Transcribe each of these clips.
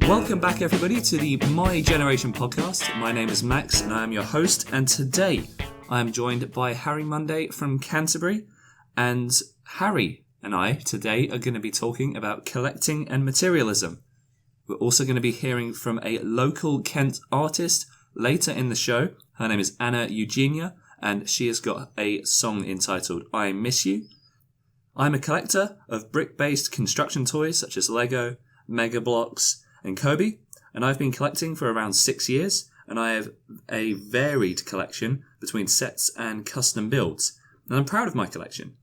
Welcome back, everybody, to the My Generation podcast. My name is Max, and I am your host. And today, I am joined by Harry Monday from Canterbury. And Harry and I today are going to be talking about collecting and materialism. We're also going to be hearing from a local Kent artist later in the show. Her name is Anna Eugenia, and she has got a song entitled I Miss You. I'm a collector of brick-based construction toys such as Lego, Mega Bloks, and Kobe, and I've been collecting for around 6 years, and I have a varied collection between sets and custom builds, and I'm proud of my collection.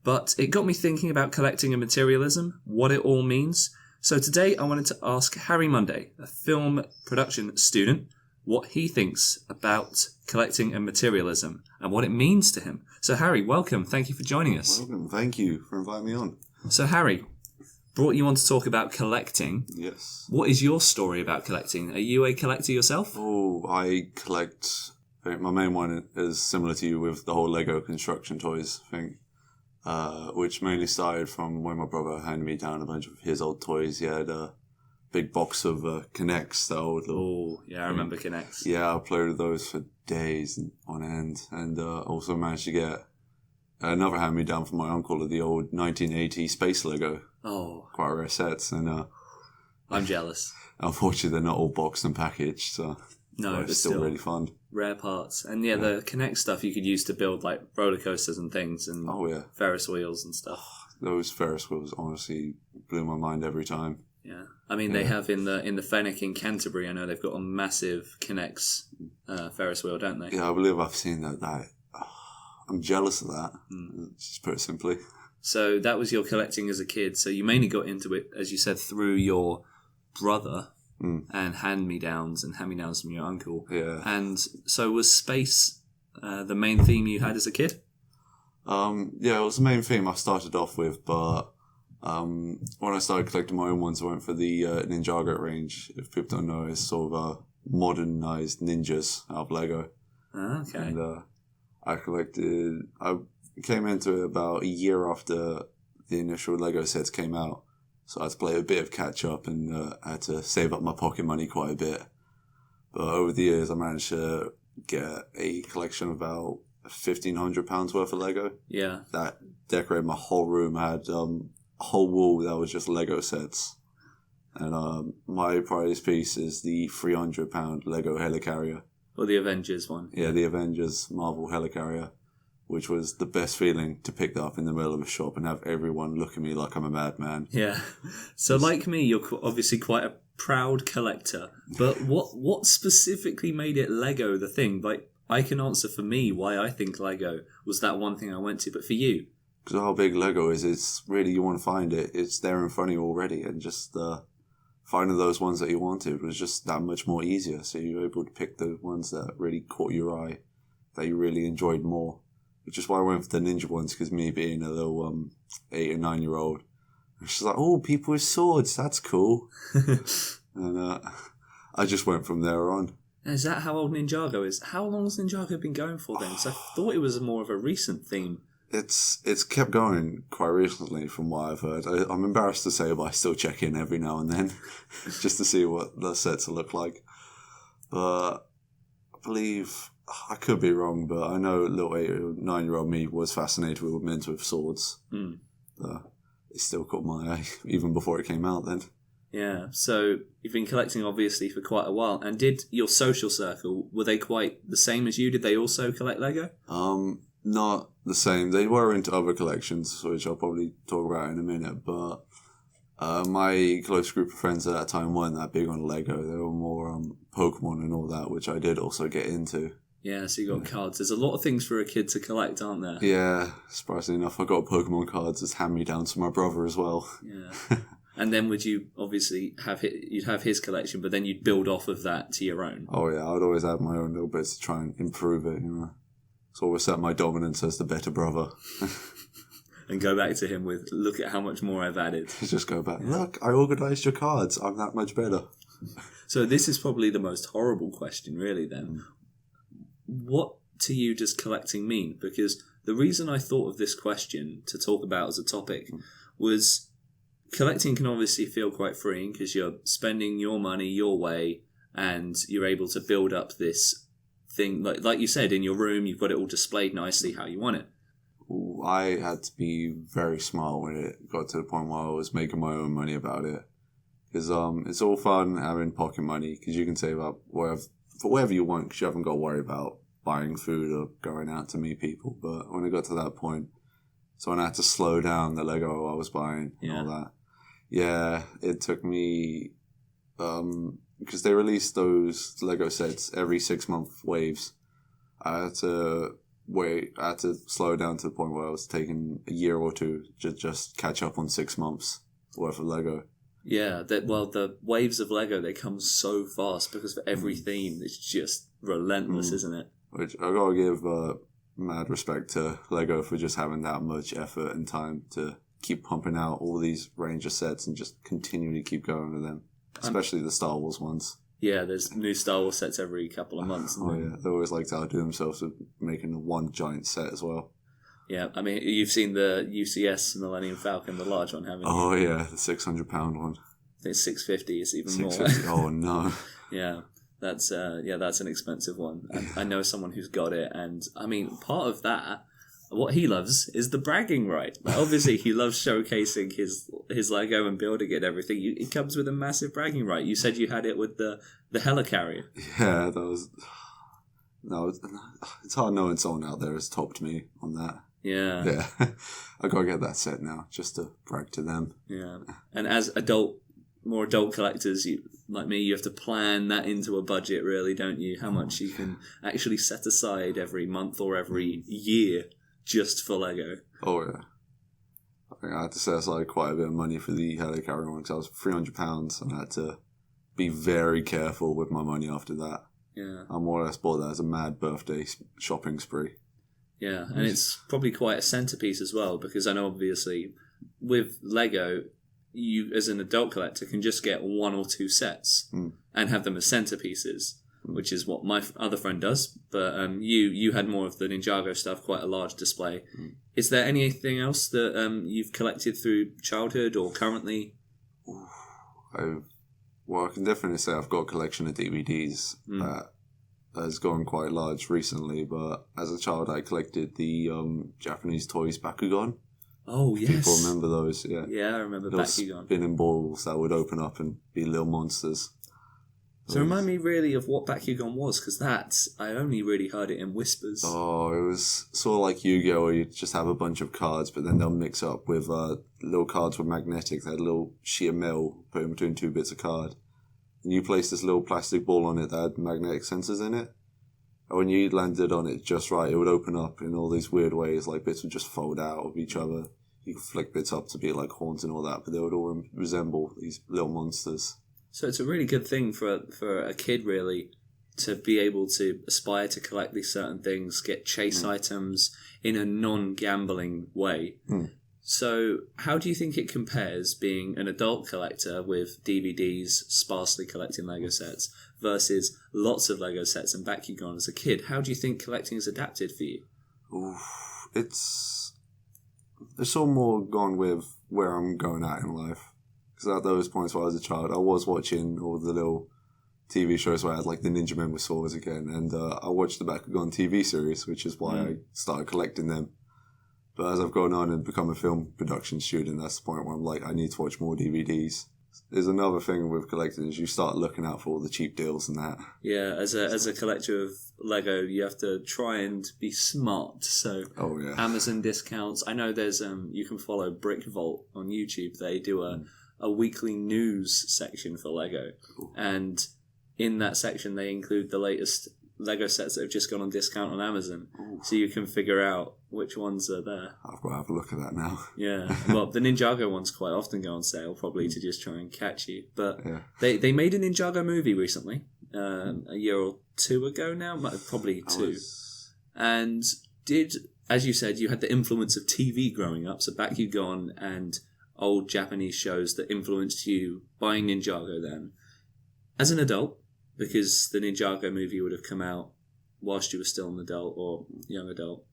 But it got me thinking about collecting and materialism, what it all means. So today I wanted to ask Harry Monday, a film production student, what he thinks about collecting and materialism and what it means to him. So Harry, welcome. Thank you for joining us. Welcome. Thank you for inviting me on. So Harry, brought you on to talk about collecting. Yes. What is your story about collecting? Are you a collector yourself? Oh, I collect... My main one is similar to you with the whole Lego construction toys thing, which mainly started from when my brother handed me down a bunch of his old toys. He had a big box of Kinects. Oh, yeah, I remember Kinects. Yeah, I played with those for days on end, and also managed to get another hand-me-down from my uncle of the old 1980 Space Lego. Oh. Quite rare sets, and I'm jealous. Unfortunately, they're not all boxed and packaged, so no, it's still really fun. Rare parts. And yeah, the Kinect stuff you could use to build like roller coasters and things, and Ferris wheels and stuff. Those Ferris wheels honestly blew my mind every time. Yeah, I mean they have in the Fenwick in Canterbury. I know they've got a massive Kinects Ferris wheel, don't they? Yeah, I believe I've seen that. I'm jealous of that. Just put it simply. So that was your collecting as a kid. So you mainly got into it, as you said, through your brother and hand-me-downs from your uncle. Yeah. And so was space the main theme you had as a kid? Yeah, it was the main theme I started off with, but when I started collecting my own ones, I went for the Ninjago range. If people don't know, it's sort of modernized ninjas out of Lego. Okay. And I came into it about a year after the initial Lego sets came out. So I had to play a bit of catch up, and I had to save up my pocket money quite a bit. But over the years, I managed to get a collection of about £1,500 worth of Lego. Yeah. That decorated my whole room. I had a whole wall that was just Lego sets. And my prize piece is the £300 Lego helicarrier. Or the Avengers one. Yeah, the Avengers Marvel helicarrier, which was the best feeling to pick that up in the middle of a shop and have everyone look at me like I'm a madman. Yeah. So like me, you're obviously quite a proud collector. But what specifically made it Lego the thing? Like, I can answer for me why I think Lego was that one thing I went to. But for you? Because how big Lego is, it's really, you want to find it. It's there in front of you already. And just finding those ones that you wanted was just that much more easier. So you were able to pick the ones that really caught your eye, that you really enjoyed more. Which is why I went for the ninja ones, because me being a little 8 or 9 year old, I was just like, oh, people with swords, that's cool. And I just went from there on. Is that how old Ninjago is? How long has Ninjago been going for then? Because I thought it was more of a recent theme. It's kept going quite recently from what I've heard. I'm embarrassed to say, but I still check in every now and then just to see what the sets look like. But I believe, I could be wrong, but I know little 8 or 9 year old me was fascinated with men with swords. It still caught my eye even before it came out then. Yeah, so you've been collecting obviously for quite a while. And did your social circle, were they quite the same as you? Did they also collect Lego? Not the same. They were into other collections, which I'll probably talk about in a minute, but my close group of friends at that time weren't that big on Lego. They were more Pokemon and all that, which I did also get into. Yeah, so you got cards. There's a lot of things for a kid to collect, aren't there? Yeah, surprisingly enough, I got Pokemon cards as hand-me-downs to my brother as well. Yeah. And then would you obviously you'd have his collection, but then you'd build off of that to your own? Oh yeah, I'd always have my own little bits to try and improve it, you know. So I always set my dominance as the better brother. And go back to him with, look at how much more I've added. Just go back, look, I organised your cards, I'm that much better. So this is probably the most horrible question, really, then. What to you does collecting mean? Because the reason I thought of this question to talk about as a topic was collecting can obviously feel quite freeing because you're spending your money your way and you're able to build up this thing. Like you said, in your room, you've got it all displayed nicely how you want it. Ooh, I had to be very smart when it got to the point where I was making my own money about it. Because it's all fun having pocket money because you can save up for whatever you want because you haven't got to worry about buying food or going out to meet people. But when it got to that point, so when I had to slow down the Lego I was buying and all that, yeah, it took me, because they released those Lego sets every 6-month waves. I had to slow down to the point where I was taking a year or two to just catch up on 6 months worth of Lego. Yeah, the waves of Lego, they come so fast because for every theme, it's just relentless, isn't it? Which I gotta give mad respect to Lego for just having that much effort and time to keep pumping out all these range of sets and just continually keep going with them, especially the Star Wars ones. Yeah, there's new Star Wars sets every couple of months. Yeah, they always like to outdo themselves with making one giant set as well. Yeah, I mean, you've seen the UCS Millennium Falcon, the large one, haven't you? Oh yeah, the 600-pound one. I think it's $650. It's even more. Oh no. Yeah. That's an expensive one. And I know someone who's got it, and I mean, part of that, what he loves is the bragging right. Like, obviously, he loves showcasing his Lego and building it and everything. It comes with a massive bragging right. You said you had it with the helicarrier. Yeah, that was. No, it's hard knowing someone out there has topped me on that. Yeah. Yeah, I gotta get that set now just to brag to them. Yeah, and as more adult collectors, like me, you have to plan that into a budget, really, don't you? How much you can actually set aside every month or every year just for Lego. Oh, yeah. I think I had to set aside quite a bit of money for the helicarrier one because I was £300 and I had to be very careful with my money after that. Yeah. I more or less bought that as a mad birthday shopping spree. Yeah, and it's probably quite a centerpiece as well because I know, obviously, with Lego, you, as an adult collector, can just get 1 or 2 sets and have them as centerpieces, which is what my other friend does. But you had more of the Ninjago stuff, quite a large display. Is there anything else that you've collected through childhood or currently? I can definitely say I've got a collection of DVDs that has gone quite large recently. But as a child, I collected the Japanese toys Bakugan. Oh, yes. People remember those, yeah. Yeah, I remember little Bakugan. Spinning balls that would open up and be little monsters. So remind me really of what Bakugan was, because I only really heard it in whispers. Oh, it was sort of like Yu-Gi-Oh! Where you just have a bunch of cards, but then they'll mix up with little cards with magnetic. They had a little sheet of metal put in between 2 bits of card. And you place this little plastic ball on it that had magnetic sensors in it. And when you landed on it just right, it would open up in all these weird ways, like bits would just fold out of each other. You could flick bits up to be like horns and all that, but they would all resemble these little monsters. So it's a really good thing for a kid, really, to be able to aspire to collect these certain things, get chase items in a non-gambling way. So how do you think it compares being an adult collector with DVDs, sparsely collecting Lego sets, versus lots of Lego sets and Bakugan as a kid? How do you think collecting is adapted for you? It's all more gone with where I'm going at in life. Because at those points where I was a child, I was watching all the little TV shows where I had like the Ninja Men with swords again. And I watched the Bakugan TV series, which is why I started collecting them. But as I've gone on and become a film production student, that's the point where I'm like, I need to watch more DVDs. There's another thing with collecting is you start looking out for all the cheap deals and that. Yeah, as a collector of Lego, you have to try and be smart. So Amazon discounts. I know there's you can follow Brick Vault on YouTube. They do a weekly news section for Lego, and in that section they include the latest Lego sets that have just gone on discount on Amazon. So you can figure out which ones are there. I've got to have a look at that now. Yeah, well, the Ninjago ones quite often go on sale, probably to just try and catch you. But they made a Ninjago movie recently, a year or 2 ago now, probably 2. And as you said, you had the influence of TV growing up, so Bakugan and old Japanese shows that influenced you buying Ninjago then. As an adult, because the Ninjago movie would have come out whilst you were still an adult or young adult,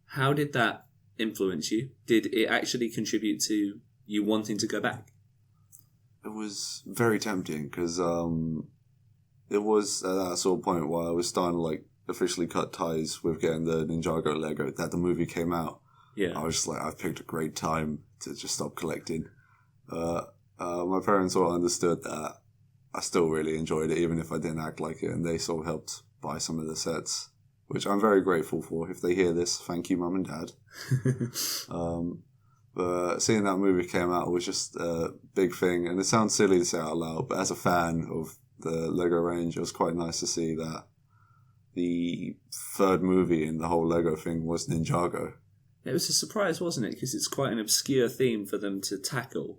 how did that influence you? Did it actually contribute to you wanting to go back? it was very tempting because it was at that sort of point where I was starting to like officially cut ties with getting the Ninjago Lego that the movie came out. Yeah. I was just like, I've picked a great time to just stop collecting. My parents all understood that I still really enjoyed it, even if I didn't act like it, and they sort of helped buy some of the sets, which I'm very grateful for. If they hear this, thank you, Mum and Dad. But seeing that movie came out was just a big thing, and it sounds silly to say out loud, but as a fan of the Lego range, it was quite nice to see that the third movie in the whole Lego thing was Ninjago. It was a surprise, wasn't it? Because it's quite an obscure theme for them to tackle.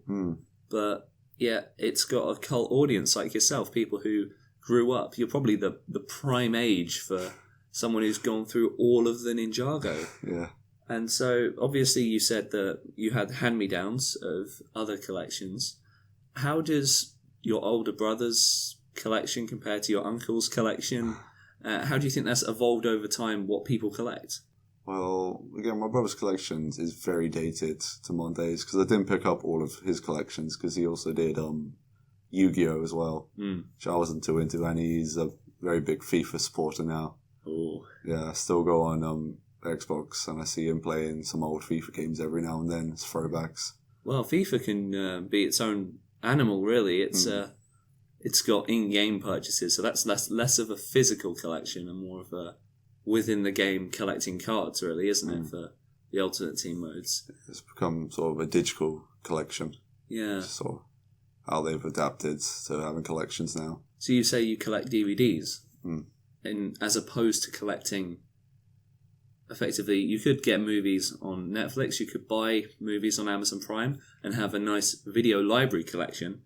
But yeah, it's got a cult audience like yourself, people who grew up. You're probably the prime age for someone who's gone through all of the Ninjago. Yeah. And so, obviously, you said that you had hand-me-downs of other collections. How does your older brother's collection compare to your uncle's collection? How do you think that's evolved over time, what people collect? Well, again, my brother's collection is very dated to modern days because I didn't pick up all of his collections because he also did Yu-Gi-Oh! As well, which I wasn't too into, and he's a very big FIFA supporter now. Oh. Yeah, I still go on Xbox and I see him playing some old FIFA games every now and then. It's throwbacks. Well, FIFA can be its own animal, really. It's got in-game purchases, so that's less of a physical collection and more of a within-the-game collecting cards, really, isn't it, for the Ultimate Team modes? It's become sort of a digital collection. Yeah. Sort of how they've adapted to having collections now. So you say you collect DVDs, as opposed to collecting... Effectively, you could get movies on Netflix, you could buy movies on Amazon Prime and have a nice video library collection.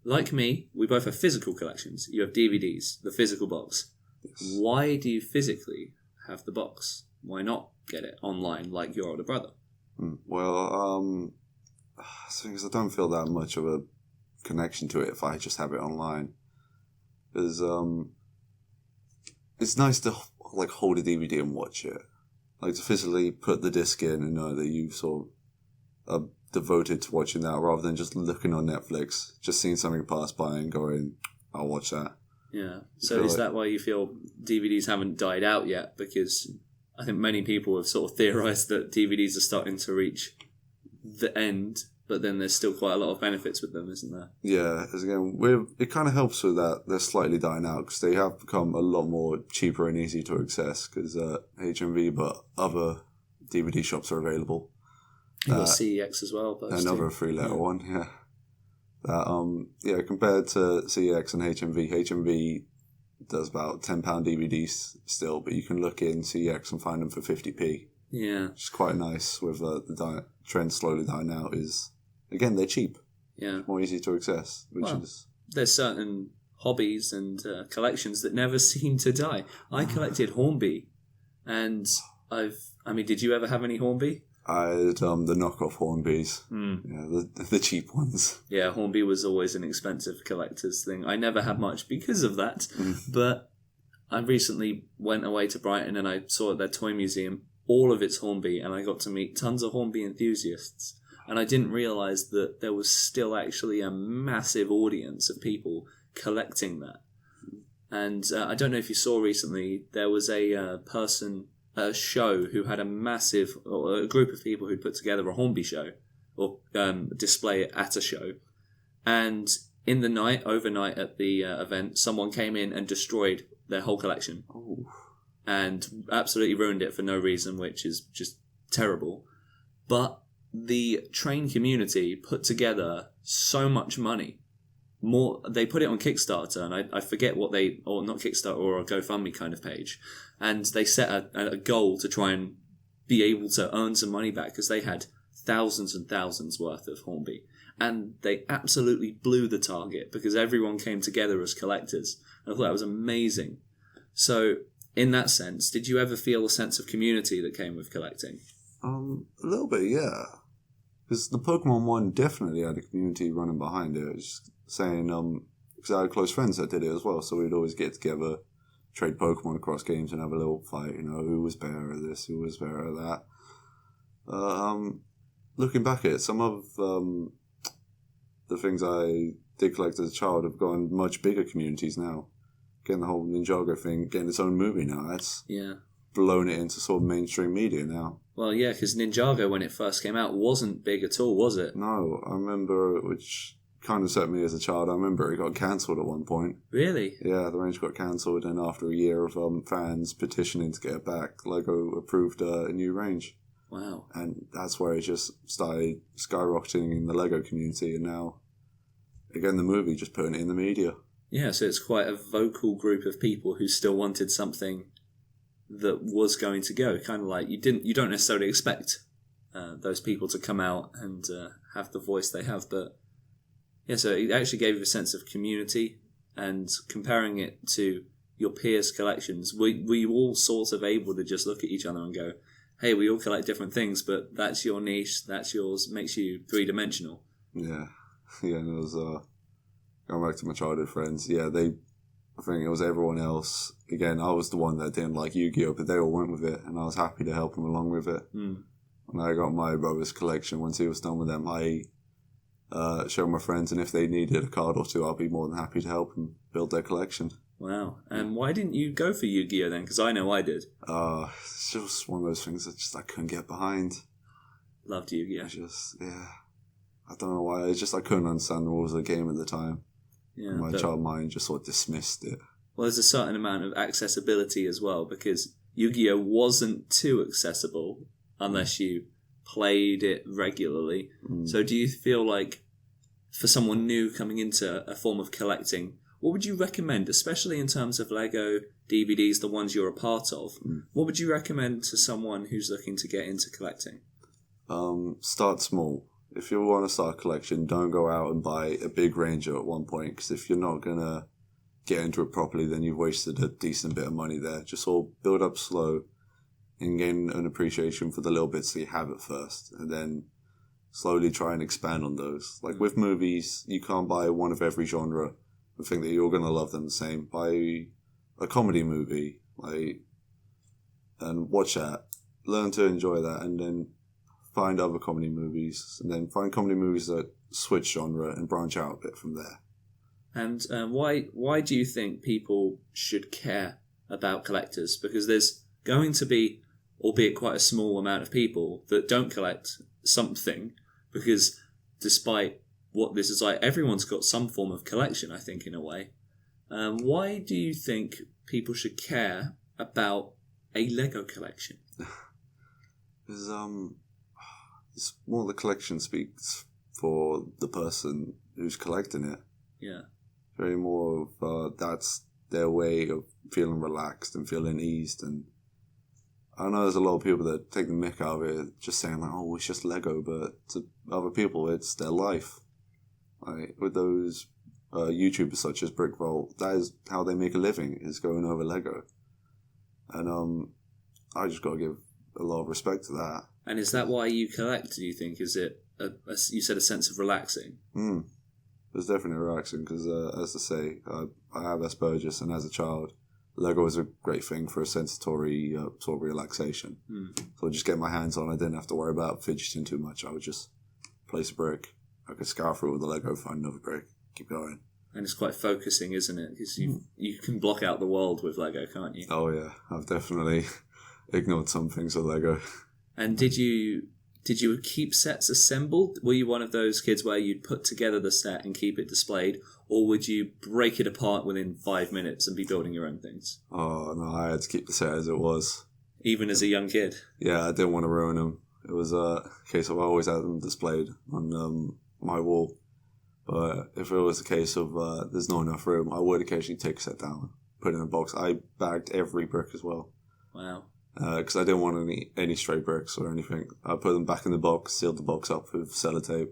Like me, we both have physical collections. You have DVDs, the physical box. Yes. Why do you physically have the box? Why not get it online like your older brother? Well, because I don't feel that much of a connection to it if I just have it online. Because it's nice to like hold a DVD and watch it. Like to physically put the disc in and know that you sort of are devoted to watching that rather than just looking on Netflix, just seeing something pass by and going, I'll watch that. Yeah. So is that why you feel DVDs haven't died out yet? Because I think many people have sort of theorised that DVDs are starting to reach the end, but then there's still quite a lot of benefits with them, isn't there? Yeah, because again, it kind of helps with that they're slightly dying out because they have become a lot more cheaper and easy to access because HMV, but other DVD shops are available. You've got CEX as well. Another three-letter one, yeah. That compared to CEX and HMV does about £10 DVDs still, but you can look in CEX and find them for 50p. Yeah. Which is quite nice with the trend slowly dying out is, again, they're cheap. Yeah. More easy to access, there's certain hobbies and collections that never seem to die. I collected Hornby, and did you ever have any Hornby? I had the knockoff Hornbys. Yeah, the cheap ones. Yeah, Hornby was always an expensive collector's thing. I never had much because of that, but I recently went away to Brighton and I saw at their toy museum all of its Hornby, and I got to meet tons of Hornby enthusiasts. And I didn't realise that there was still actually a massive audience of people collecting that. And I don't know if you saw recently, there was a show who had a group of people who'd put together a Hornby show, or display it at a show. And in the night, overnight at the event, someone came in and destroyed their whole collection. Oh. And absolutely ruined it for no reason, which is just terrible. But the train community put together so much money. They put it on Kickstarter, and I forget or not Kickstarter, or a GoFundMe kind of page. And they set a goal to try and be able to earn some money back because they had thousands and thousands worth of Hornby. And they absolutely blew the target because everyone came together as collectors. And I thought that was amazing. So, in that sense, did you ever feel a sense of community that came with collecting? A little bit, yeah. Because the Pokemon one definitely had a community running behind it. It was just saying, because I had close friends that did it as well, so we'd always get together, trade Pokemon across games and have a little fight, who was better at this, who was better at that. Looking back at it, some of the things I did collect as a child have gone much bigger communities now. Getting the whole Ninjago thing, getting its own movie now, that's blown it into sort of mainstream media now. Well, yeah, because Ninjago, when it first came out, wasn't big at all, was it? No, I remember, which kind of set me as a child, I remember it got cancelled at one point. Really? Yeah, the range got cancelled, and after a year of fans petitioning to get it back, Lego approved a new range. Wow. And that's where it just started skyrocketing in the Lego community, and now, again, the movie just putting it in the media. Yeah, so it's quite a vocal group of people who still wanted something that was going to go. Kind of like you don't necessarily expect those people to come out and have the voice they have, but yeah, so it actually gave you a sense of community. And comparing it to your peers' collections, were you all sort of able to just look at each other and go, hey, we all collect different things, but that's your niche, that's yours, makes you three-dimensional? Yeah, and it was going back to my childhood friends. Yeah, I think it was everyone else. Again, I was the one that didn't like Yu-Gi-Oh, but they all went with it, and I was happy to help them along with it. When I got my brother's collection, once he was done with them, I showed my friends, and if they needed a card or two, I'll be more than happy to help them build their collection. Wow. And why didn't you go for Yu-Gi-Oh then? Because I know I did. It's just one of those things that I couldn't get behind. Loved Yu-Gi-Oh. I don't know why. I couldn't understand the rules of the game at the time. Yeah, my child mind just sort of dismissed it. Well, there's a certain amount of accessibility as well, because Yu-Gi-Oh wasn't too accessible unless you played it regularly. So do you feel like for someone new coming into a form of collecting, what would you recommend, especially in terms of Lego DVDs, the ones you're a part of? What would you recommend to someone who's looking to get into collecting? Start small. If you want to start a collection, don't go out and buy a big Ranger at one point, because if you're not going to get into it properly, then you've wasted a decent bit of money there. Just all build up slow and gain an appreciation for the little bits that you have at first, and then slowly try and expand on those. Like with movies, you can't buy one of every genre and think that you're going to love them the same. Buy a comedy movie, and watch that. Learn to enjoy that, and then find other comedy movies, and then find comedy movies that switch genre and branch out a bit from there. And why do you think people should care about collectors? Because there's going to be, albeit quite a small amount of people that don't collect something, because despite what this is like, everyone's got some form of collection, I think, in a way. Why do you think people should care about a Lego collection? Because it's more the collection speaks for the person who's collecting it. Yeah. Very more of that's their way of feeling relaxed and feeling eased. And I know there's a lot of people that take the mick out of it, just saying like, oh, it's just Lego, but to other people, it's their life. Like with those YouTubers such as Brick Vault, that is how they make a living, is going over Lego. And I just got to give a lot of respect to that. And is that why you collect, do you think? Is it, you said, a sense of relaxing? It's definitely relaxing because, as I say, I have Asperger's, and as a child, Lego was a great thing for a sensory sort of relaxation. So I'd just get my hands on. I didn't have to worry about fidgeting too much. I would just place a brick. I could scour through with the Lego, find another brick, keep going. And it's quite focusing, isn't it? Because you can block out the world with Lego, can't you? Oh yeah, I've definitely ignored some things with Lego. And did you keep sets assembled? Were you one of those kids where you'd put together the set and keep it displayed, or would you break it apart within 5 minutes and be building your own things? Oh no, I had to keep the set as it was. Even as a young kid? Yeah, I didn't want to ruin them. It was a case of I always had them displayed on my wall. But if it was a case of there's not enough room, I would occasionally take a set down, put it in a box. I bagged every brick as well. Wow. Because I didn't want any stray bricks or anything. I put them back in the box, sealed the box up with sellotape,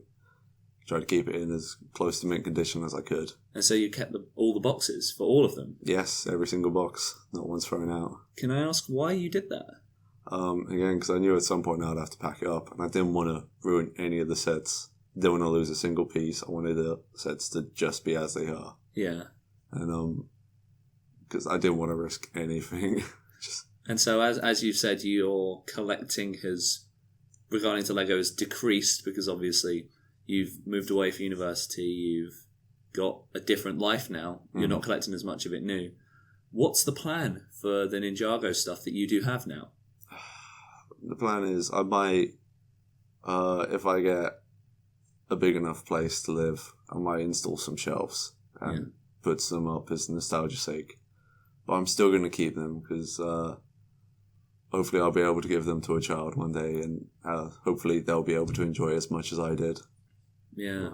tried to keep it in as close to mint condition as I could. And so you kept all the boxes for all of them? Yes, every single box. Not one's thrown out. Can I ask why you did that? Again, because I knew at some point I'd have to pack it up, and I didn't want to ruin any of the sets. Didn't want to lose a single piece. I wanted the sets to just be as they are. Yeah. And because I didn't want to risk anything. And so, as you said, your collecting has, regarding to Lego, has decreased because obviously you've moved away for university, you've got a different life now, you're not collecting as much of it new. What's the plan for the Ninjago stuff that you do have now? The plan is I might, if I get a big enough place to live, I might install some shelves and put some up as nostalgia's sake. But I'm still going to keep them because hopefully I'll be able to give them to a child one day, and hopefully they'll be able to enjoy it as much as I did. Yeah.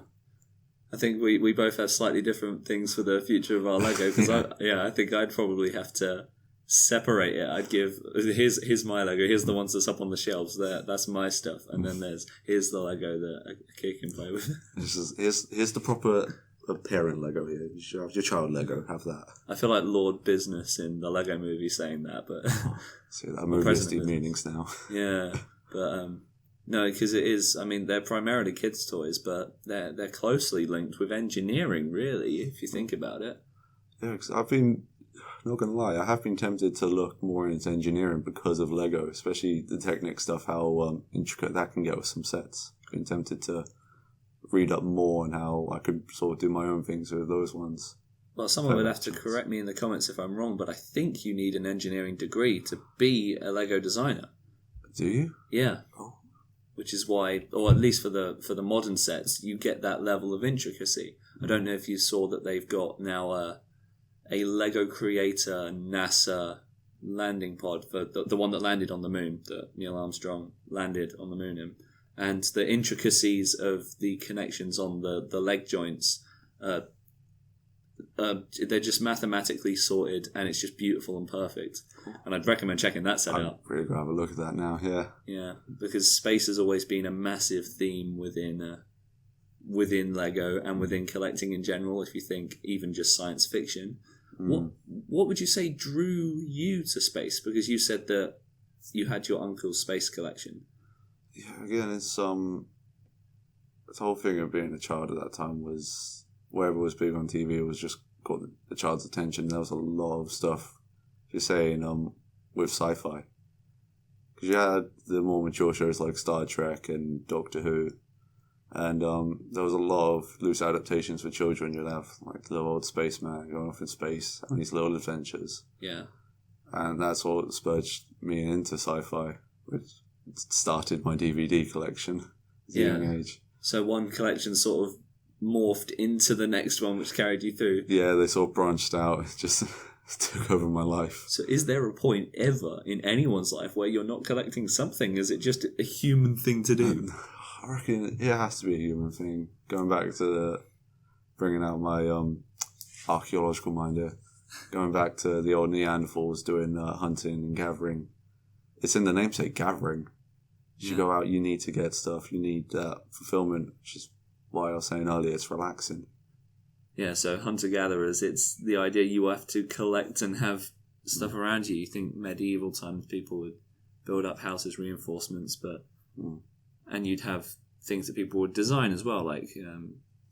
I think we both have slightly different things for the future of our Lego, because I think I'd probably have to separate it. I'd give, here's my Lego, here's the ones that's up on the shelves, that's my stuff, and then here's the Lego that a kid can play with. Here's the proper parent Lego here. You should have your child Lego, have that. I feel like Lord Business in the Lego movie saying that, but... See, that movie has deep meanings now. Yeah, but... No, because it is, I mean, they're primarily kids' toys, but they're closely linked with engineering, really, if you think about it. Yeah, because I've been, not going to lie, I have been tempted to look more into engineering because of Lego, especially the Technic stuff, how intricate that can get with some sets. I've been tempted to read up more on how I could sort of do my own things with those ones. Well, someone would have to correct me in the comments if I'm wrong, but I think you need an engineering degree to be a Lego designer. Do you? Yeah. Oh. Which is why, or at least for the modern sets, you get that level of intricacy. I don't know if you saw that they've got now a Lego Creator NASA landing pod for the one that landed on the moon, that Neil Armstrong landed on the moon in. And the intricacies of the connections on the leg joints, they're just mathematically sorted, and it's just beautiful and perfect. And I'd recommend checking that set out. I'm really going to have a look at that now, yeah. Yeah, because space has always been a massive theme within Lego and within collecting in general, if you think even just science fiction. What would you say drew you to space? Because you said that you had your uncle's space collection. Yeah, again, it's the whole thing of being a child at that time was whatever was big on TV was just caught the child's attention. There was a lot of stuff, if you're saying, with sci-fi. Because you had the more mature shows like Star Trek and Doctor Who, and there was a lot of loose adaptations for children. You'd have like the little old spaceman going off in space, and these little adventures. Yeah. And that's what spurred me into sci-fi, which started my DVD collection at a young age. So one collection sort of morphed into the next one, which carried you through. Yeah, they sort of branched out. It just took over my life. So is there a point ever in anyone's life where you're not collecting something? Is it just a human thing to do? I reckon it has to be a human thing. Going back to bringing out my archaeological mind here. Going back to the old Neanderthals doing hunting and gathering. It's in the namesake, gathering. You go out, you need to get stuff. You need that fulfillment, which is why I was saying earlier, it's relaxing. Yeah, so hunter-gatherers, it's the idea you have to collect and have stuff around you. You think medieval times people would build up houses, reinforcements, but and you'd have things that people would design as well, like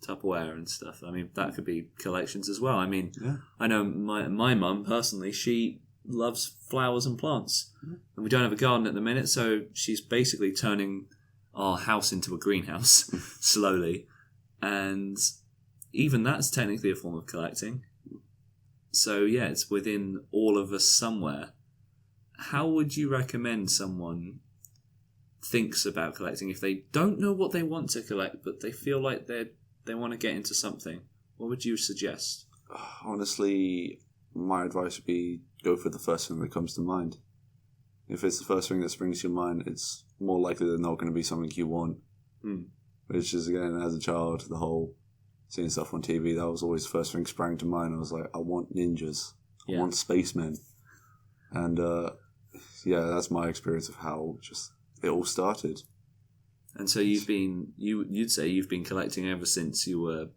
Tupperware and stuff. I mean, that could be collections as well. I mean, I know my mum, personally, she loves flowers and plants. And we don't have a garden at the minute, so she's basically turning our house into a greenhouse slowly. And even that's technically a form of collecting. So yeah, it's within all of us somewhere. How would you recommend someone thinks about collecting if they don't know what they want to collect, but they feel like they want to get into something? What would you suggest? Honestly, my advice would be go for the first thing that comes to mind. If it's the first thing that springs to your mind, it's more likely than not going to be something you want. Which is, again, as a child, the whole seeing stuff on TV, that was always the first thing sprang to mind. I was like, I want ninjas. I want spacemen. And, that's my experience of how just it all started. And so you'd say you've been collecting ever since you were,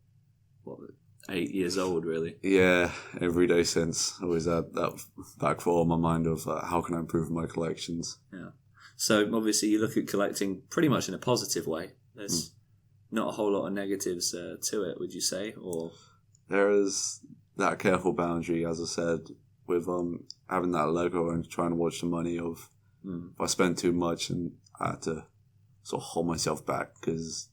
8 years old, really? Yeah, every day since. Always had that back for my mind of how can I improve my collections. Yeah. So obviously you look at collecting pretty much in a positive way. There's not a whole lot of negatives to it, would you say? Or there is that careful boundary, as I said, with having that Lego and trying to watch the money of if I spend too much, and I had to sort of hold myself back because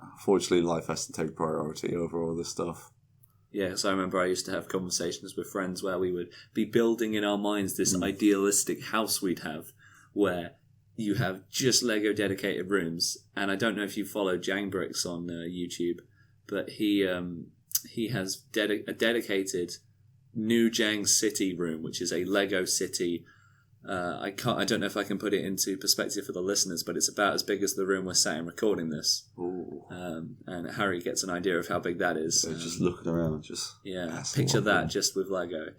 unfortunately, life has to take priority over all this stuff. Yeah, so I remember I used to have conversations with friends where we would be building in our minds this idealistic house we'd have, where you have just Lego dedicated rooms. And I don't know if you follow JangBricks on YouTube, but he has a dedicated New Jang City room, which is a Lego city. I don't know if I can put it into perspective for the listeners, but it's about as big as the room we're sat in recording this. And Harry gets an idea of how big that is. So just looking around, picture that just with Lego.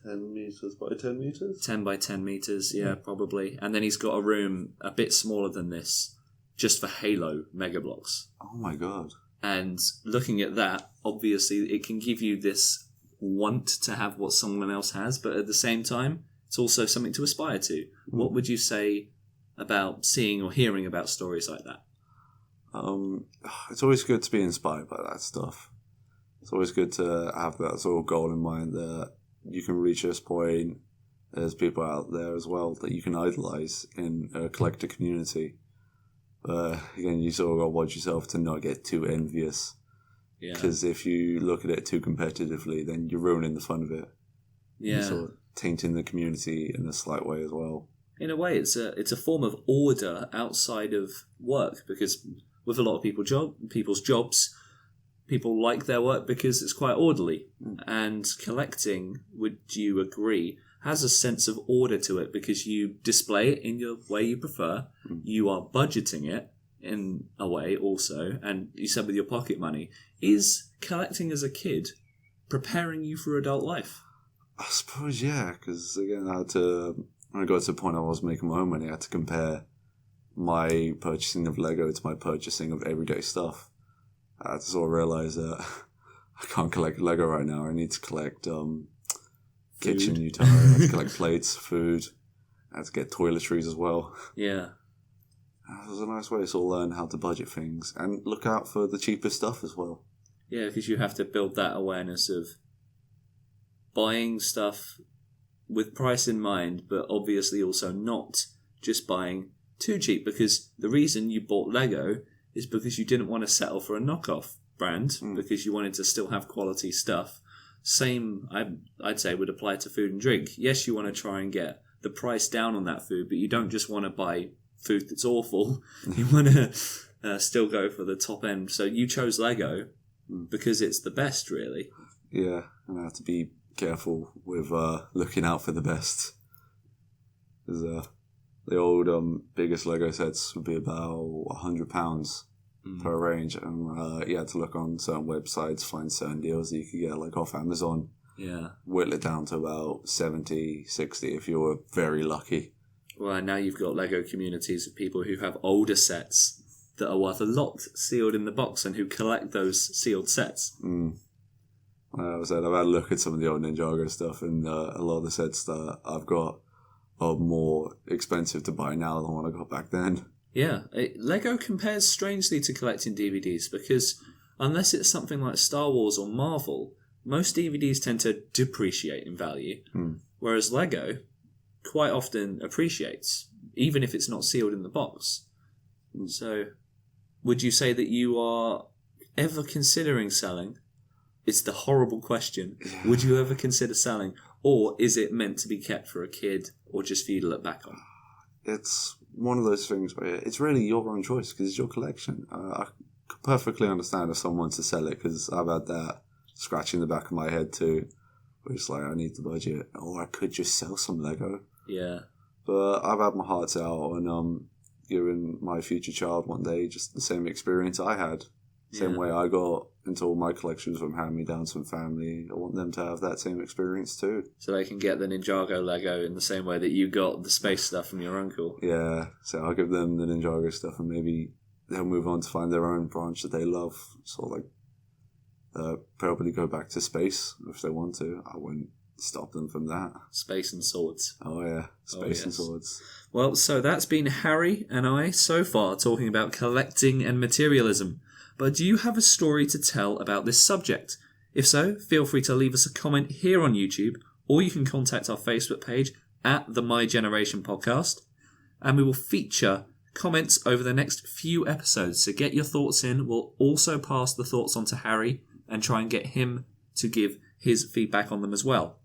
10 meters by 10 meters? 10 by 10 meters, yeah, probably. And then he's got a room a bit smaller than this, just for Halo Mega Blocks. Oh my god. And looking at that, obviously it can give you this want to have what someone else has, but at the same time, it's also something to aspire to. What would you say about seeing or hearing about stories like that? It's always good to be inspired by that stuff. It's always good to have that sort of goal in mind that you can reach this point. There's people out there as well that you can idolize in a collector community. Again, you sort of got to watch yourself to not get too envious. Because if you look at it too competitively, then you're ruining the fun of it. Yeah. You're sort of tainting the community in a slight way as well. In a way, it's a form of order outside of work, because with a lot of people's jobs, people like their work because it's quite orderly. And collecting, would you agree, has a sense of order to it because you display it in your way you prefer. You are budgeting it in a way also, and you said with your pocket money. Is collecting as a kid preparing you for adult life? I suppose, yeah, because again, when I got to the point I was making my own money, I had to compare my purchasing of Lego to my purchasing of everyday stuff. I had to sort of realise that I can't collect Lego right now. I need to collect kitchen utensils, I had to collect plates, food, I had to get toiletries as well. Yeah. It was a nice way to sort of learn how to budget things and look out for the cheapest stuff as well. Yeah, because you have to build that awareness of buying stuff with price in mind, but obviously also not just buying too cheap, because the reason you bought Lego is because you didn't want to settle for a knockoff brand, because you wanted to still have quality stuff. Same, I'd say, would apply to food and drink. Yes, you want to try and get the price down on that food, but you don't just want to buy food that's awful. You want to still go for the top end. So you chose Lego because it's the best, really. Yeah, and I have to be careful with looking out for the best. Because the old biggest Lego sets would be about £100 per range, and you had to look on certain websites, find certain deals that you could get, like off Amazon. Yeah. Whittle it down to about 70, 60 if you were very lucky. Well, now you've got Lego communities of people who have older sets that are worth a lot sealed in the box and who collect those sealed sets. I've had a look at some of the old Ninjago stuff, and a lot of the sets that I've got are more expensive to buy now than what I got back then. Yeah, Lego compares strangely to collecting DVDs, because unless it's something like Star Wars or Marvel, most DVDs tend to depreciate in value, whereas Lego quite often appreciates, even if it's not sealed in the box. So, would you say that you are ever considering selling? It's the horrible question. Would you ever consider selling? Or is it meant to be kept for a kid or just for you to look back on? It's one of those things where it's really your own choice because it's your collection. I could perfectly understand if someone wants to sell it, because I've had that scratching the back of my head too. Where it's like, I need the budget. Or I could just sell some Lego. Yeah. But I've had my heart out on giving my future child one day just the same experience I had. Same way I got into all my collections from hand-me-downs from family. I want them to have that same experience too. So they can get the Ninjago Lego in the same way that you got the space stuff from your uncle. Yeah, so I'll give them the Ninjago stuff, and maybe they'll move on to find their own branch that they love. Sort of like probably go back to space if they want to. I wouldn't stop them from that. Space and swords. Oh yeah, space and swords. Well, so that's been Harry and I so far talking about collecting and materialism. But do you have a story to tell about this subject? If so, feel free to leave us a comment here on YouTube, or you can contact our Facebook page at the My Generation Podcast, and we will feature comments over the next few episodes. So get your thoughts in. We'll also pass the thoughts on to Harry and try and get him to give his feedback on them as well.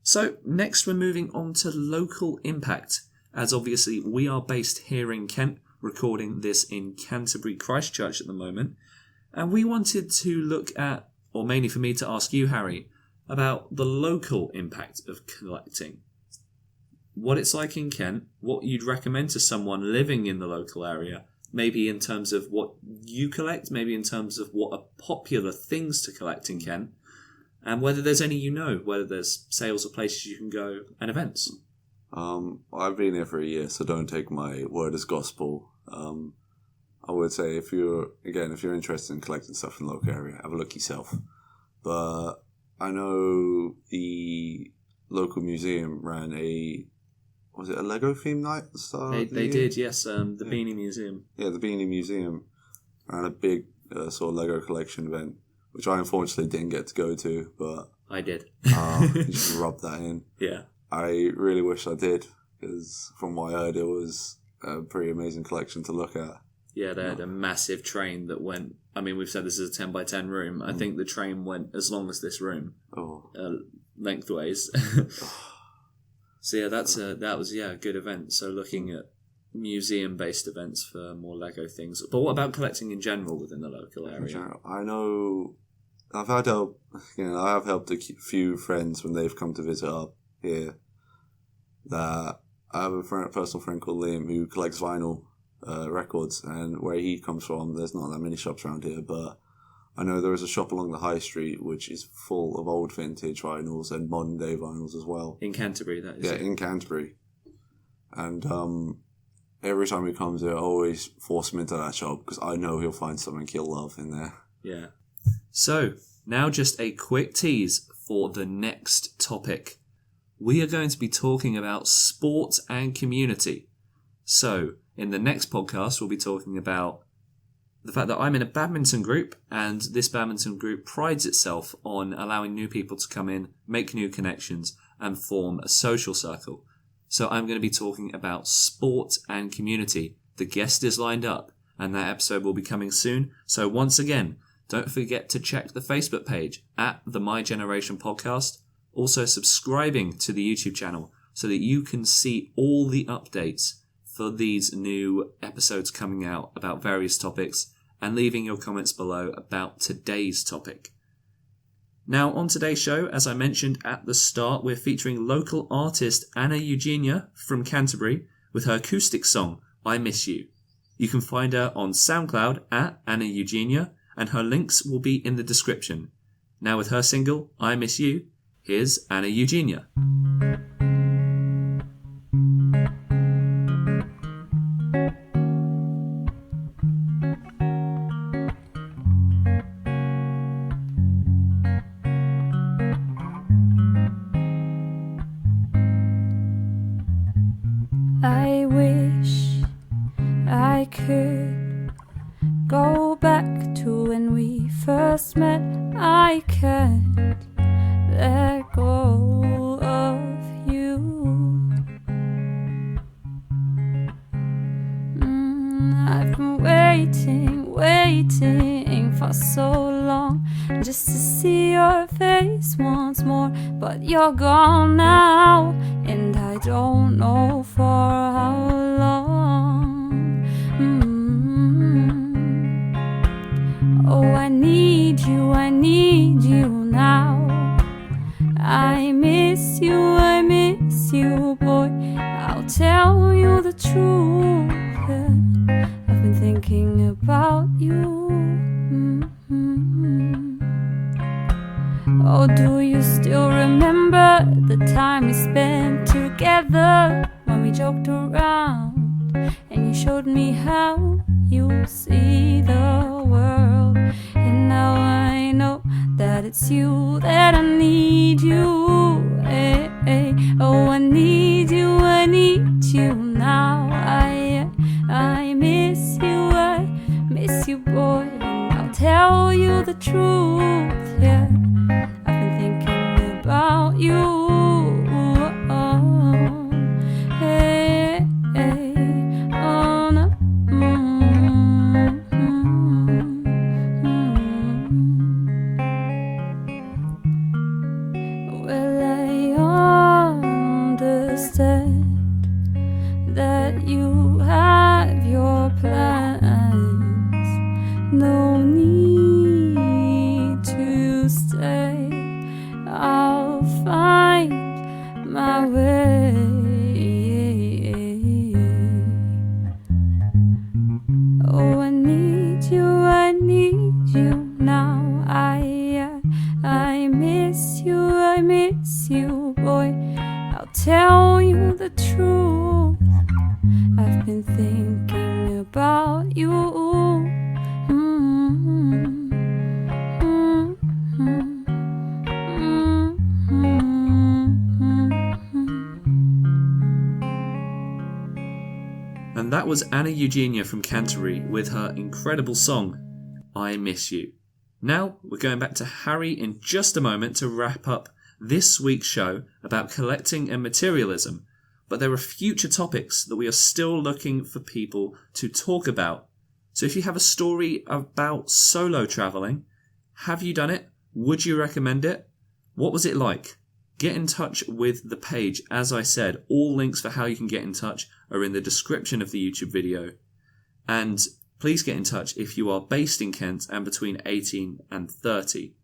So next we're moving on to local impact, as obviously we are based here in Kent, recording this in Canterbury, Christchurch at the moment. And we wanted to look at, or mainly for me to ask you, Harry, about the local impact of collecting. What it's like in Kent, what you'd recommend to someone living in the local area, maybe in terms of what you collect, maybe in terms of what are popular things to collect in Kent, and whether there's any whether there's sales or places you can go and events. I've been here for a year, so don't take my word as gospel. I would say if you're interested in collecting stuff in the local area, have a look yourself. But I know the local museum ran was it a Lego theme night at the start of the They year? did, yes. The Beanie Museum. Yeah, the Beanie Museum ran a big sort of Lego collection event, which I unfortunately didn't get to go to, but I did. you should rub that in. Yeah. I really wish I did, because from what I heard, it was a pretty amazing collection to look at. Yeah, they had a massive train that went... I mean, we've said this is a 10 by 10 room. I think the train went as long as this room, lengthways. So yeah, that was a good event. So looking at museum-based events for more Lego things. But what about collecting in general within the local area? In general, I know I've had help. I have helped a few friends when they've come to visit up here. That I have a personal friend called Liam who collects vinyl records, and where he comes from, there's not that many shops around here, but I know there is a shop along the high street which is full of old vintage vinyls and modern day vinyls as well. In Canterbury, that is. Yeah, in Canterbury. And every time he comes here, I always force him into that shop because I know he'll find something he'll love in there. Yeah. So, now just a quick tease for the next topic. We are going to be talking about sport and community. So, in the next podcast, we'll be talking about the fact that I'm in a badminton group, and this badminton group prides itself on allowing new people to come in, make new connections, and form a social circle. So I'm going to be talking about sport and community. The guest is lined up, and that episode will be coming soon. So once again, don't forget to check the Facebook page at the My Generation Podcast. Also subscribing to the YouTube channel so that you can see all the updates for these new episodes coming out about various topics, and leaving your comments below about today's topic. Now, on today's show, as I mentioned at the start, we're featuring local artist Anna Eugenia from Canterbury with her acoustic song, I Miss You. You can find her on SoundCloud at Anna Eugenia, and her links will be in the description. Now with her single, I Miss You, here's Anna Eugenia. I wish I could go back to when we first met. I can't let go of you. I've been waiting for so long just to see your face once more, but you're gone now, and I don't know for how long. Oh, I need you now. I miss you, boy. I'll tell you the truth. Yeah. I've been thinking about you. Oh, do you still remember the time we spent together when we joked around and you showed me how you see the world? And now I know that it's you, that I need you. Hey, hey. Oh, I need you now. I miss you, boy. And I'll tell you the truth, yeah. I've been thinking about you. Oh, hey, hey. Oh, no. no need to stay. I'll find my way. Oh, I need you now. I miss you, boy. I'll tell you the truth. I've been thinking about you. And that was Anna Eugenia from Canterbury with her incredible song, I Miss You. Now, we're going back to Harry in just a moment to wrap up this week's show about collecting and materialism. But there are future topics that we are still looking for people to talk about. So if you have a story about solo travelling, have you done it? Would you recommend it? What was it like? Get in touch with the page. As I said, all links for how you can get in touch are in the description of the YouTube video. And please get in touch if you are based in Kent and between 18 and 30.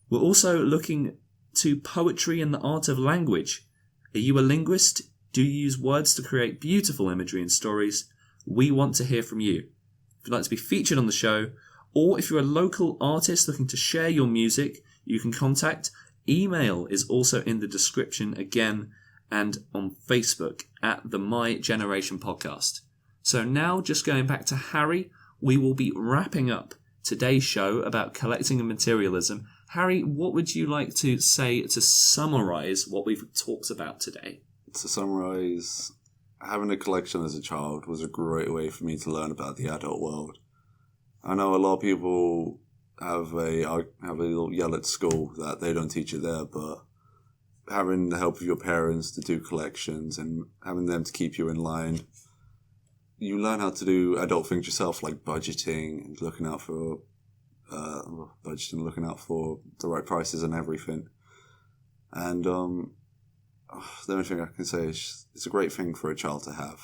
We're also looking to poetry and the art of language. Are you a linguist? Do you use words to create beautiful imagery and stories? We want to hear from you. If you'd like to be featured on the show, or if you're a local artist looking to share your music, you can contact. Email is also in the description again, and on Facebook at the My Generation Podcast. So now, just going back to Harry, we will be wrapping up today's show about collecting and materialism. Harry, what would you like to say to summarise what we've talked about today? To summarise, having a collection as a child was a great way for me to learn about the adult world. I know a lot of people have a little yell at school that they don't teach it there, but having the help of your parents to do collections and having them to keep you in line, you learn how to do adult things yourself, like budgeting and looking out for the right prices and everything. And the only thing I can say is it's a great thing for a child to have.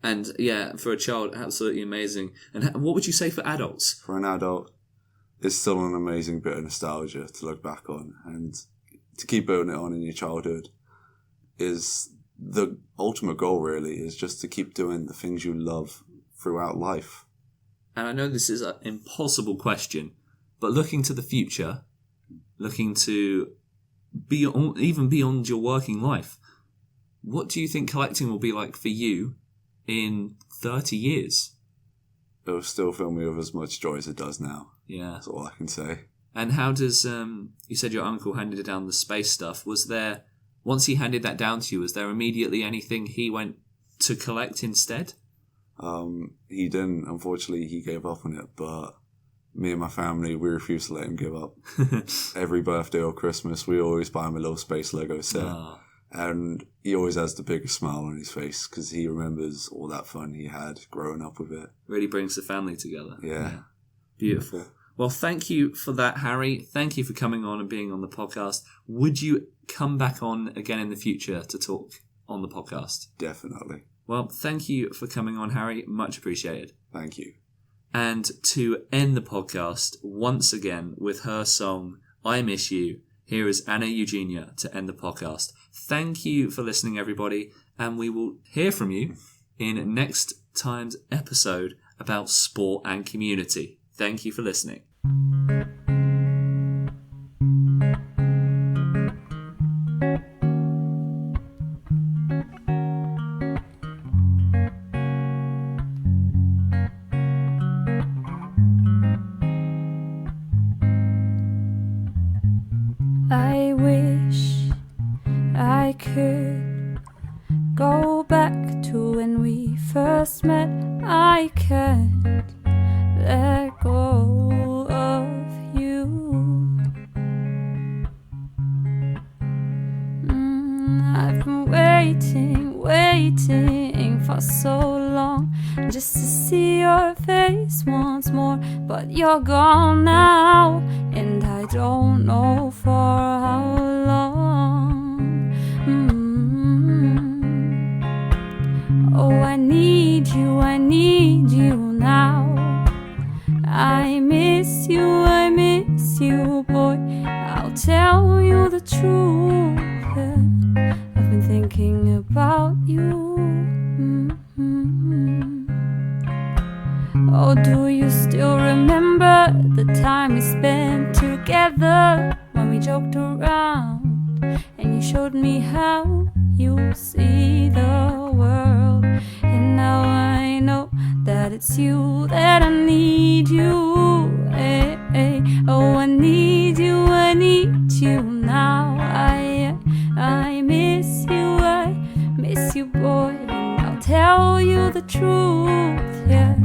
And yeah, for a child, absolutely amazing. And what would you say for adults? For an adult, it's still an amazing bit of nostalgia to look back on, and to keep building it on in your childhood is the ultimate goal, really, is just to keep doing the things you love throughout life. And I know this is an impossible question, but looking to the future, looking to even beyond your working life, what do you think collecting will be like for you in 30 years? It will still fill me with as much joy as it does now. Yeah. That's all I can say. And how does, you said your uncle handed down the space stuff. Was there, once he handed that down to you, was there immediately anything he went to collect instead? He didn't. Unfortunately, he gave up on it, but me and my family, we refused to let him give up. Every birthday or Christmas, we always buy him a little space Lego set. Oh. And he always has the biggest smile on his face because he remembers all that fun he had growing up with it. Really brings the family together. Yeah. Beautiful. Well, thank you for that, Harry. Thank you for coming on and being on the podcast. Would you come back on again in the future to talk on the podcast? Definitely. Well, thank you for coming on, Harry. Much appreciated. Thank you. And to end the podcast once again with her song, I Miss You, here is Anna Eugenia to end the podcast. Thank you for listening, everybody, and we will hear from you in next time's episode about sport and community. Thank you for listening. I wish I could go back to when we first met. I can't let go of you. I've been waiting for so long just to see your face once more, but you're gone now, and I don't know for how long. Oh, I need you now. I miss you, boy. I'll tell you the truth. Yeah. I've been thinking about you. Oh, do you still remember the time we spent together when we joked around and you showed me how you see the world? And now I know that it's you, that I need you. Hey, hey. Oh, I need you now. I miss you, boy. And I'll tell you the truth, yeah.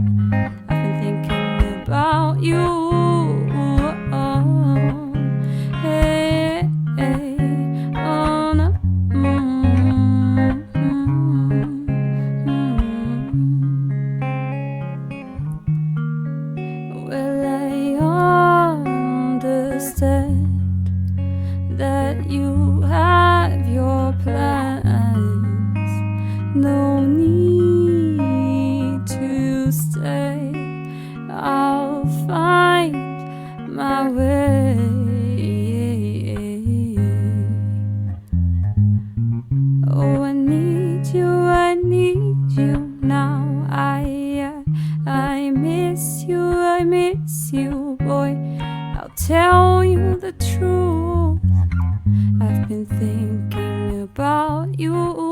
I've been thinking about you. Hey, hey. Oh, no. Well, I understand that you have your plans. No need to stay. I'll find my way. Oh, I need you now. I miss you, boy. I'll tell you the truth. I've been thinking about you.